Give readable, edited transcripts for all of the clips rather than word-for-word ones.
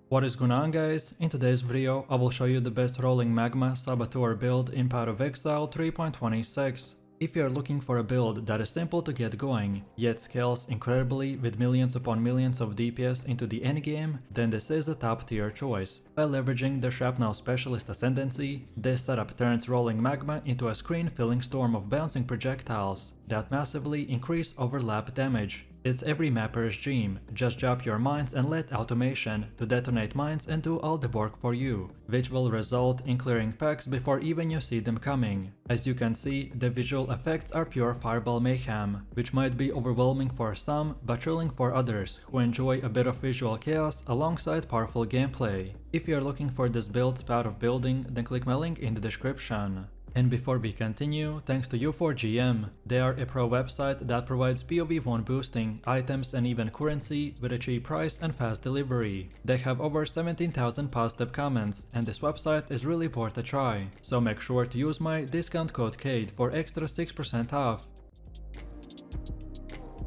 What is going on, guys? In today's video, I will show you the best rolling MAGMA Saboteur build in PoE Exile 3.26. If you are looking for a build that is simple to get going, yet scales incredibly with millions upon millions of DPS into the endgame, then this is a top tier choice. By leveraging the Shrapnel Specialist Ascendancy, this setup turns rolling MAGMA into a screen-filling storm of bouncing projectiles that massively increase overlap damage. It's every mapper's dream. Just drop your mines and let automation to detonate mines and do all the work for you, which will result in clearing packs before even you see them coming. As you can see, the visual effects are pure fireball mayhem, which might be overwhelming for some, but thrilling for others who enjoy a bit of visual chaos alongside powerful gameplay. If you're looking for this build's path of building, then click my link in the description. And before we continue, thanks to U4GM, they are a pro website that provides POV1 boosting, items and even currency with a cheap price and fast delivery. They have over 17,000 positive comments, and this website is really worth a try. So make sure to use my discount code CADE for extra 6% off.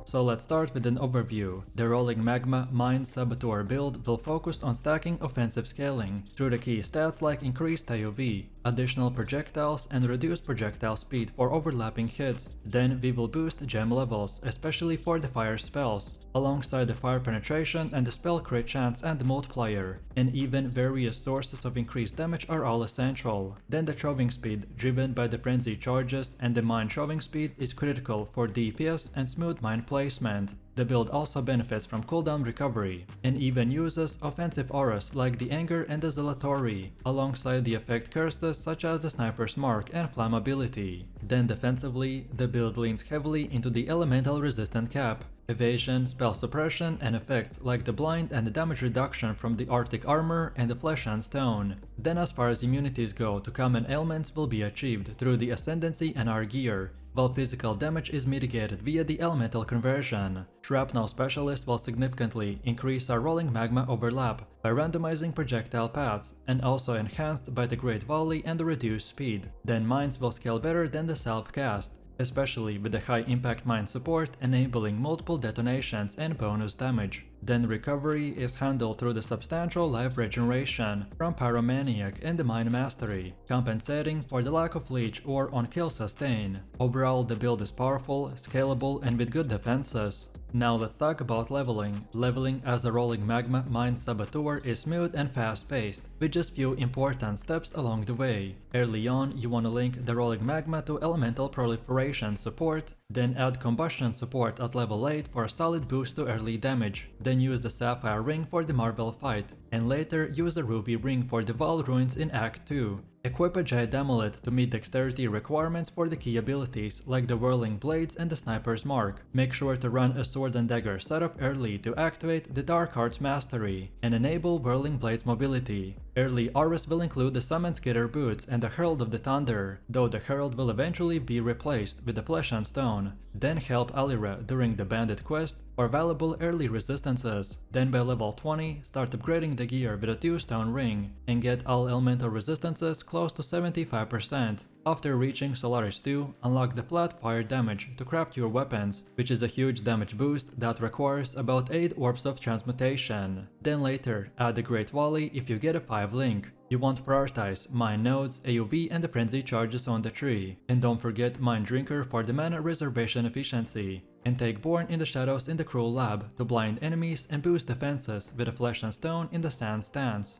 So let's start with an overview. The rolling MAGMA Mine Saboteur build will focus on stacking offensive scaling through the key stats like increased AoV, additional projectiles and reduced projectile speed for overlapping hits. Then we will boost gem levels, especially for the fire spells, alongside the fire penetration and the spell crit chance and the multiplier, and even various sources of increased damage are all essential. Then the throwing speed, driven by the frenzy charges, and the mine throwing speed is critical for DPS and smooth mine placement. The build also benefits from cooldown recovery, and even uses offensive auras like the Anger and the Zelatory, alongside the effect curses such as the Sniper's Mark and Flammability. Then defensively, the build leans heavily into the elemental resistant cap, evasion, spell suppression, and effects like the blind and the damage reduction from the Arctic armor and the flesh and stone. Then as far as immunities go, to common ailments will be achieved through the Ascendancy and our gear, while physical damage is mitigated via the elemental conversion. Shrapnel Specialist will significantly increase our rolling MAGMA overlap by randomizing projectile paths, and also enhanced by the Great Volley and the reduced speed. Then mines will scale better than the self-cast, especially with the high impact mine support enabling multiple detonations and bonus damage. Then recovery is handled through the substantial life regeneration from Pyromaniac and the Mine Mastery, compensating for the lack of leech or on-kill sustain. Overall, the build is powerful, scalable and with good defenses. Now let's talk about leveling. Leveling as a rolling MAGMA Mine Saboteur is smooth and fast-paced, with just few important steps along the way. Early on, you want to link the rolling MAGMA to elemental proliferation support, then add combustion support at level 8 for a solid boost to early damage, then use the Sapphire Ring for the Marvel fight, and later use the Ruby Ring for the Val Ruins in Act 2. Equip a Jade Amulet to meet dexterity requirements for the key abilities like the Whirling Blades and the Sniper's Mark. Make sure to run a Sword and Dagger setup early to activate the Dark Arts Mastery and enable Whirling Blades mobility. Early auras will include the Summon Skitter Boots and the Herald of the Thunder, though the Herald will eventually be replaced with the Flesh and Stone. Then help Alira during the Bandit quest for valuable early resistances. Then by level 20, start upgrading the gear with a 2-stone ring and get all elemental resistances close to 75%. After reaching Solaris 2, unlock the flat fire damage to craft your weapons, which is a huge damage boost that requires about 8 orbs of transmutation. Then later, add the Great Volley if you get a 5 link. You want to prioritize Mine Nodes, AoV and the Frenzy charges on the tree. And don't forget Mine Drinker for the mana reservation efficiency. And take Born in the Shadows in the Cruel Lab to blind enemies and boost defenses with a Flesh and Stone in the Sand stance.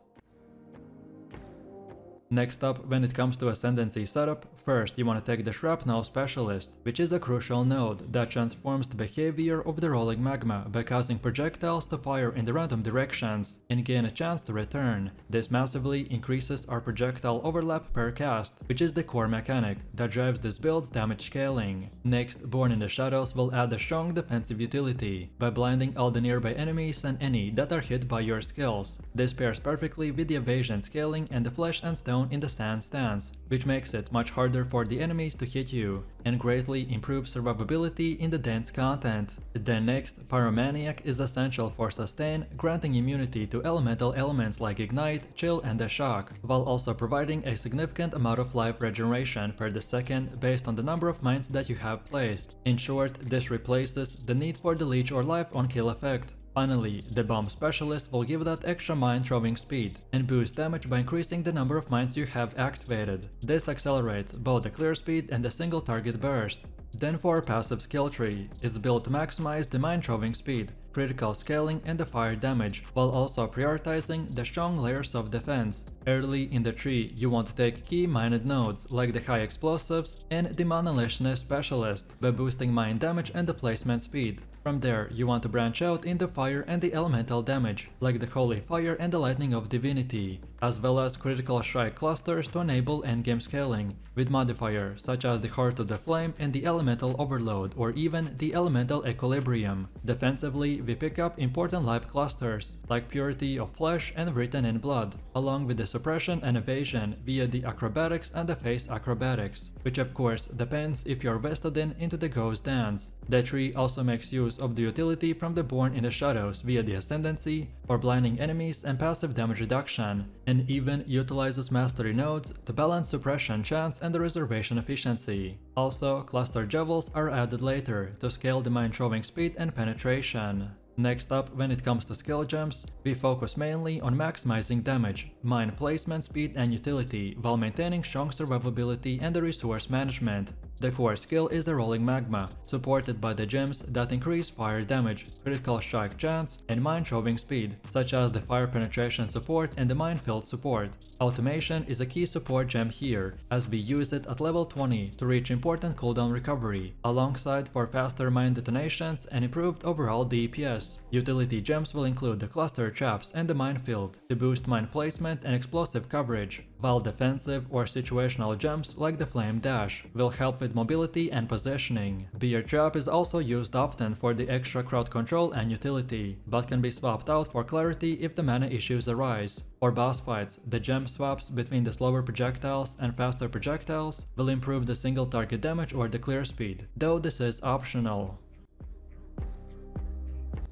Next up, when it comes to Ascendancy setup, first you want to take the Shrapnel Specialist, which is a crucial node that transforms the behavior of the rolling MAGMA by causing projectiles to fire in the random directions and gain a chance to return. This massively increases our projectile overlap per cast, which is the core mechanic that drives this build's damage scaling. Next, Born in the Shadows will add a strong defensive utility by blinding all the nearby enemies and any that are hit by your skills. This pairs perfectly with the evasion scaling and the Flesh and Stone in the Sand stance, which makes it much harder for the enemies to hit you, and greatly improves survivability in the dense content. Then next, Pyromaniac is essential for sustain, granting immunity to elemental elements like Ignite, Chill and the Shock, while also providing a significant amount of life regeneration per the second based on the number of mines that you have placed. In short, this replaces the need for the Leech or Life on kill effect. Finally, the bomb specialist will give that extra mine throwing speed and boost damage by increasing the number of mines you have activated. This accelerates both the clear speed and the single target burst. Then for passive skill tree, it's built to maximize the mine throwing speed, critical scaling and the fire damage, while also prioritizing the strong layers of defense. Early in the tree, you want to take key mined nodes like the high explosives and demolition specialist by boosting mine damage and the placement speed. From there, you want to branch out into fire and the elemental damage, like the Holy Fire and the Lightning of Divinity, as well as critical strike clusters to enable endgame scaling, with modifiers such as the Heart of the Flame and the Elemental Overload or even the Elemental Equilibrium. Defensively, we pick up important life clusters, like Purity of Flesh and Written in Blood, along with the Suppression and Evasion via the Acrobatics and the Face Acrobatics, which of course depends if you're vested into the Ghost Dance. The tree also makes use of the utility from the Born in the Shadows via the Ascendancy for blinding enemies and passive damage reduction, and even utilizes mastery nodes to balance suppression chance and the reservation efficiency. Also, cluster jewels are added later to scale the mine throwing speed and penetration. Next up, when it comes to skill gems, we focus mainly on maximizing damage, mine placement speed and utility while maintaining strong survivability and the resource management. The core skill is the Rolling Magma, supported by the gems that increase fire damage, critical strike chance, and mine throwing speed, such as the fire penetration support and the minefield support. Automation is a key support gem here, as we use it at level 20 to reach important cooldown recovery, alongside for faster mine detonations and improved overall DPS. Utility gems will include the cluster traps and the minefield to boost mine placement and explosive coverage, while defensive or situational gems like the Flame Dash will help with mobility and positioning. Beer Trap is also used often for the extra crowd control and utility, but can be swapped out for clarity if the mana issues arise. For boss fights, the gem swaps between the slower projectiles and faster projectiles will improve the single target damage or the clear speed, though this is optional.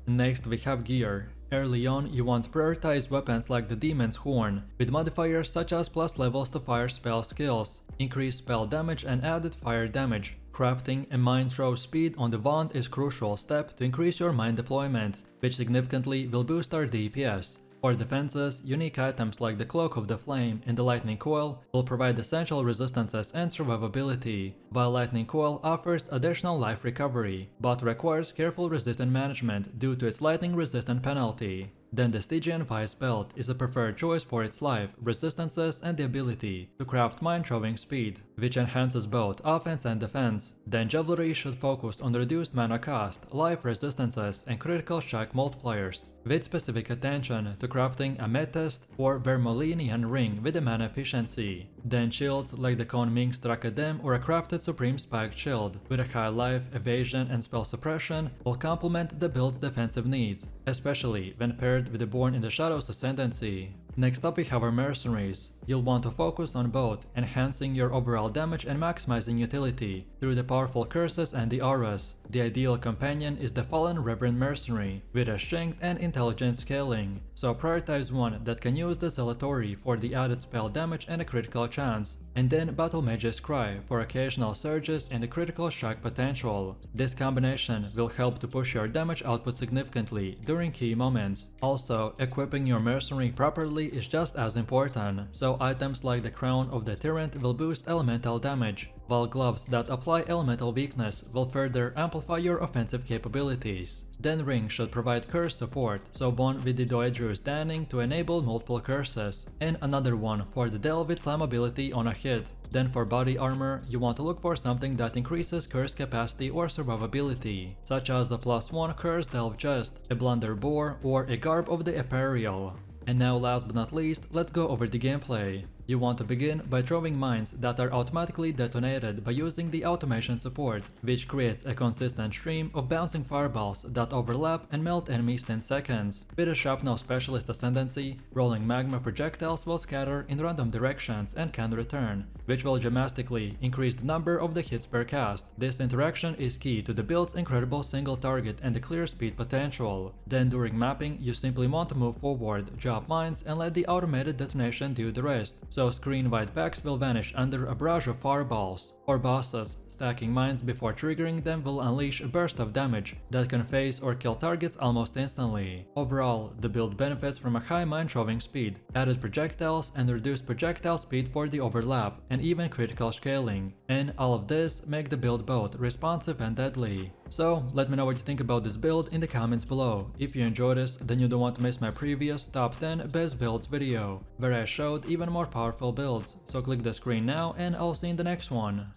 Next we have gear. Early on, you want to prioritize weapons like the Demon's Horn, with modifiers such as plus levels to fire spell skills, increased spell damage and added fire damage. Crafting a mine throw speed on the wand is a crucial step to increase your mine deployment, which significantly will boost our DPS. For defenses, unique items like the Cloak of the Flame and the Lightning Coil will provide essential resistances and survivability, while Lightning Coil offers additional life recovery, but requires careful resistance management due to its lightning resistant penalty. Then the Stygian Vice Belt is a preferred choice for its life, resistances and the ability to craft mine throwing speed, which enhances both offense and defense. Then Javelry should focus on reduced mana cost, life resistances and critical strike multipliers, with specific attention to crafting Amethyst or Vermilion Ring with the mana efficiency. Then shields like the Cone Ming's Trakadem or a crafted Supreme Spiked Shield with a high life, evasion and spell suppression will complement the build's defensive needs, especially when paired with the Born in the Shadows Ascendancy. Next up we have our Mercenaries. You'll want to focus on both enhancing your overall damage and maximizing utility through the powerful curses and the auras. The ideal companion is the Fallen Reverend Mercenary with a strength and intelligence scaling, so prioritize one that can use the Zealotry for the added spell damage and a critical chance, and then Battle Mage's Cry for occasional surges and the critical strike potential. This combination will help to push your damage output significantly during key moments. Also, equipping your Mercenary properly is just as important, so items like the Crown of the Tyrant will boost elemental damage, while gloves that apply elemental weakness will further amplify your offensive capabilities. Then Ring should provide curse support, so one with the Doedru's Danning to enable multiple curses, and another one for the Delve with flammability on a hit. Then for body armor, you want to look for something that increases curse capacity or survivability, such as a +1 curse Delve Chest, a Blunderboar, or a Garb of the Imperial. And now last but not least, let's go over the gameplay. You want to begin by throwing mines that are automatically detonated by using the automation support, which creates a consistent stream of bouncing fireballs that overlap and melt enemies in seconds. With a shrapnel specialist ascendancy, rolling magma projectiles will scatter in random directions and can return, which will dramatically increase the number of the hits per cast. This interaction is key to the build's incredible single target and the clear speed potential. Then during mapping, you simply want to move forward, drop mines and let the automated detonation do the rest, so screen-wide packs will vanish under a barrage of fireballs. For bosses, stacking mines before triggering them will unleash a burst of damage that can phase or kill targets almost instantly. Overall, the build benefits from a high mine throwing speed, added projectiles and reduced projectile speed for the overlap, and even critical scaling. And all of this make the build both responsive and deadly. So let me know what you think about this build in the comments below. If you enjoyed this, then you don't want to miss my previous top 10 best builds video, where I showed even more powerful builds. So click the screen now and I'll see you in the next one.